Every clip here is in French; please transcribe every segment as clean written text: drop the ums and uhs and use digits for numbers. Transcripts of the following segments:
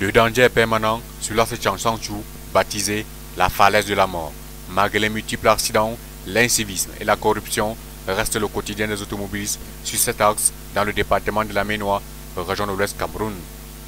Le danger est permanent sur l'axe Changshanchu, baptisé la falaise de la mort. Malgré les multiples accidents, l'incivisme et la corruption restent le quotidien des automobilistes sur cet axe dans le département de la Ménois, région de l'Ouest Cameroun.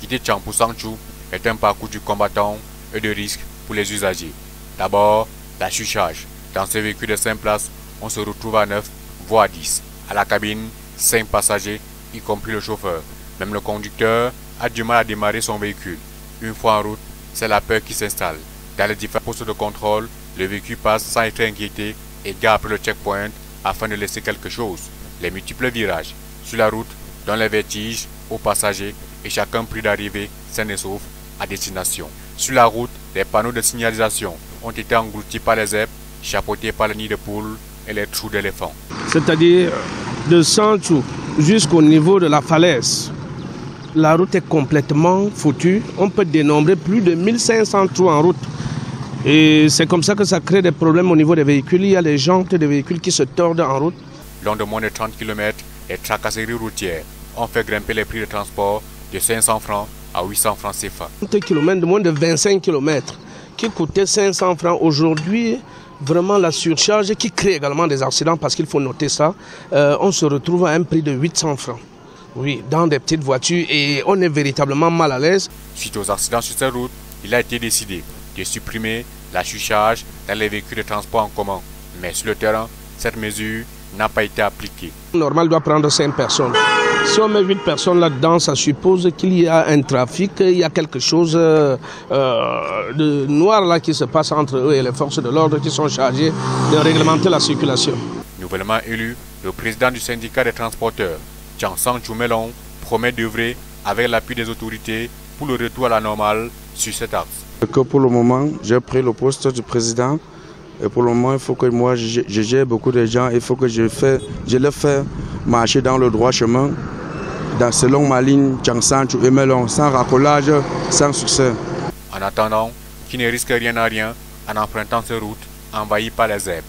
Quitter Champoussanchu est un parcours du combattant et de risque pour les usagers. D'abord, la surcharge. Dans ce véhicule de 5 places, on se retrouve à 9, voire 10. À la cabine, 5 passagers, y compris le chauffeur. Même le conducteur a du mal à démarrer son véhicule. Une fois en route, c'est la peur qui s'installe. Dans les différents postes de contrôle, le véhicule passe sans être inquiété et gare après le checkpoint afin de laisser quelque chose. Les multiples virages sur la route donnent les vertiges aux passagers et chacun prie d'arriver sain et sauf à destination. Sur la route, les panneaux de signalisation ont été engloutis par les zèbres, chapeautés par les nids de poules et les trous d'éléphants. C'est-à-dire de Sanchu jusqu'au niveau de la falaise. La route est complètement foutue. On peut dénombrer plus de 1500 trous en route. Et c'est comme ça que ça crée des problèmes au niveau des véhicules. Il y a les jantes des véhicules qui se tordent en route. Long de moins de 30 km, les tracasseries routières ont fait grimper les prix de transport de 500 francs à 800 francs CFA. 30 km de moins de 25 km qui coûtait 500 francs. Aujourd'hui, vraiment la surcharge qui crée également des accidents parce qu'il faut noter ça. On se retrouve à un prix de 800 francs. Oui, dans des petites voitures et on est véritablement mal à l'aise. Suite aux accidents sur ces routes, il a été décidé de supprimer la surcharge dans les véhicules de transport en commun. Mais sur le terrain, cette mesure n'a pas été appliquée. Normal doit prendre 5 personnes. Si on met 8 personnes là-dedans, ça suppose qu'il y a un trafic, il y a quelque chose de noir là qui se passe entre eux et les forces de l'ordre qui sont chargées de réglementer la circulation. Nouvellement élu, le président du syndicat des transporteurs, Changshanchu Melon, promet d'œuvrer avec l'appui des autorités pour le retour à la normale sur cet axe. Pour le moment, j'ai pris le poste du président et pour le moment, il faut que moi je gère beaucoup de gens, il faut que je les fais marcher dans le droit chemin, selon ma ligne Changshanchu et Melon, sans racolage, sans succès. En attendant, qui ne risque rien à rien en empruntant ces routes envahies par les zèbres.